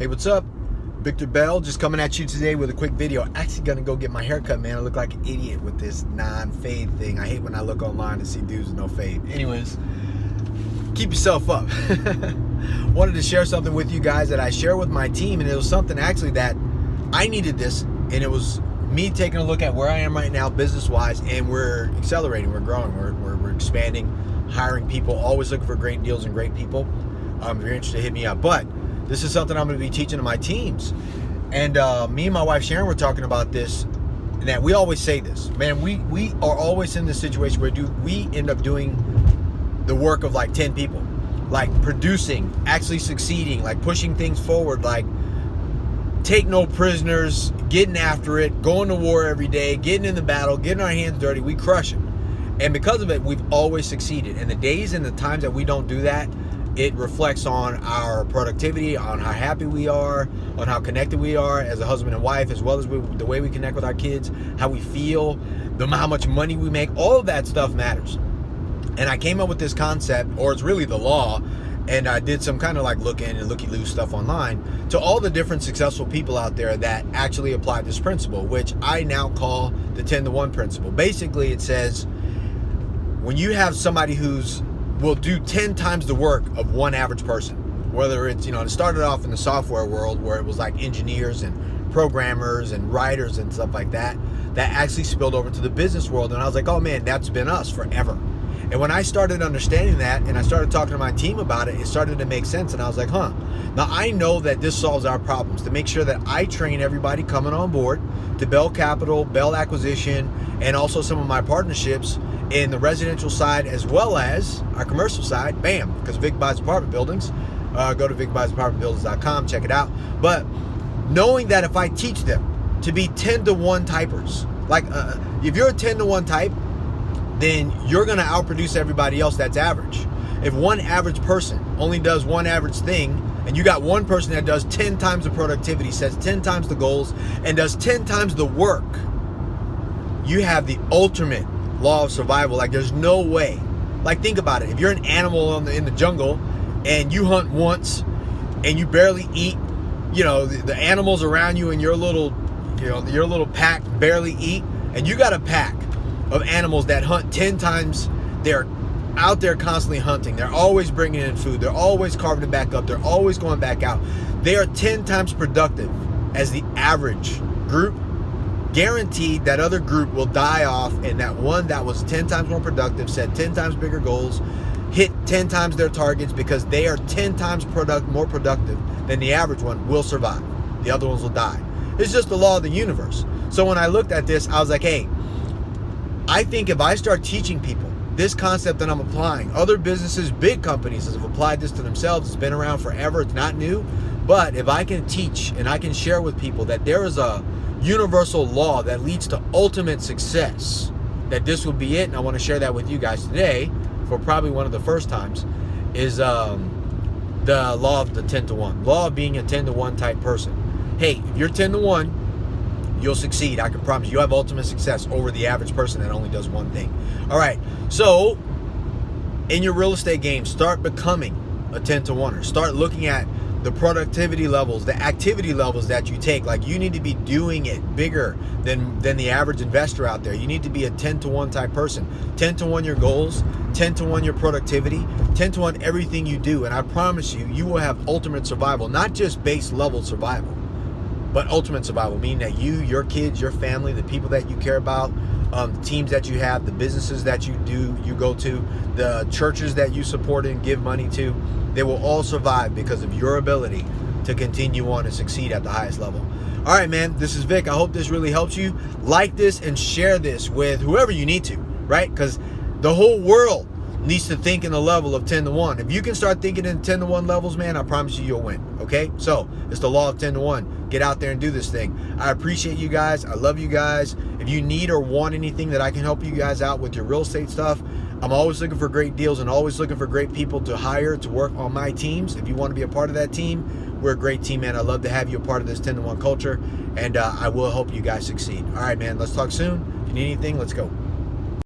Hey, what's up? Victor Bell, just coming at you today with a quick video. Actually gonna go get my hair cut, man. I look like an idiot with this non-fade thing. I hate when I look online and see dudes with no fade. Anyways, keep yourself up. Wanted to share something with you guys that I share with my team, and it was something actually that I needed this, and it was me taking a look at where I am right now business-wise, and we're accelerating, we're growing, we're expanding, hiring people, always looking for great deals and great people. If you're interested, hit me up. But this is something I'm going to be teaching to my teams. And me and my wife Sharon were talking about this, and that we always say this, man, we are always in this situation where we end up doing the work of like 10 people, like producing, actually succeeding, like pushing things forward, like take no prisoners, getting after it, going to war every day, getting in the battle, getting our hands dirty, we crush it. And because of it, we've always succeeded. And the days and the times that we don't do that, it reflects on our productivity, on how happy we are, on how connected we are as a husband and wife, as well as the way we connect with our kids, how we feel, how much money we make. All of that stuff matters. And I came up with this concept, or it's really the law, and I did some kind of like looking and looky-loo stuff online to all the different successful people out there that actually apply this principle, which I now call the 10-to-1 principle. Basically, it says when you have somebody will do 10 times the work of one average person, whether it's, it started off in the software world where it was like engineers and programmers and writers and stuff like that actually spilled over to the business world. And I was like, oh man, that's been us forever. And when I started understanding that and I started talking to my team about it, it started to make sense. And I was like, now I know that this solves our problems, to make sure that I train everybody coming on board to Bell Capital, Bell Acquisition, and also some of my partnerships in the residential side as well as our commercial side. Bam, because Vic buys apartment buildings. Go to vicbuysapartmentbuildings.com, check it out. But knowing that if I teach them to be 10-to-1 typers, like if you're a 10-to-1 type, then you're going to outproduce everybody else that's average. If one average person only does one average thing, and you got one person that does 10 times the productivity, sets 10 times the goals, and does 10 times the work, you have the ultimate law of survival. Like, there's no way. Like, think about it. If you're an animal in the jungle and you hunt once and you barely eat, the animals around you and your little pack barely eat, and you got a pack of animals that hunt 10 times, they're out there constantly hunting, they're always bringing in food, they're always carving it back up, they're always going back out, they are 10 times productive as the average group. Guaranteed that other group will die off, and that one that was 10 times more productive, set 10 times bigger goals, hit 10 times their targets because they are 10 times more productive than the average one, will survive. The other ones will die. It's just the law of the universe. So when I looked at this, I was like, hey, I think if I start teaching people this concept that I'm applying, other businesses, big companies have applied this to themselves. It's been around forever. It's not new. But if I can teach and I can share with people that there is a universal law that leads to ultimate success, that this will be it. And I want to share that with you guys today for probably one of the first times, is the law of the 10-to-1, law of being a 10-to-1 type person. Hey, if you're 10-to-1, you'll succeed. I can promise you have ultimate success over the average person that only does one thing. All right, so in your real estate game, start becoming a 10-to-1er. Start looking at the productivity levels, the activity levels that you take. Like, you need to be doing it bigger than the average investor out there. You need to be a 10-to-1 type person. 10-to-1 your goals, 10-to-1 your productivity, 10-to-1 everything you do. And I promise you, you will have ultimate survival, not just base level survival, but ultimate survival, meaning that you, your kids, your family, the people that you care about, the teams that you have, the businesses that you go to, the churches that you support and give money to, they will all survive because of your ability to continue on and succeed at the highest level. All right, man, this is Vic. I hope this really helps you. Like this and share this with whoever you need to, right? Because the whole world needs to think in the level of 10-to-1. If you can start thinking in 10-to-1 levels, man, I promise you, you'll win. Okay? So it's the law of 10-to-1. Get out there and do this thing. I appreciate you guys. I love you guys. If you need or want anything that I can help you guys out with your real estate stuff, I'm always looking for great deals and always looking for great people to hire to work on my teams. If you want to be a part of that team, we're a great team, man. I'd love to have you a part of this 10-to-1 culture, and I will help you guys succeed. All right, man, let's talk soon. If you need anything, let's go.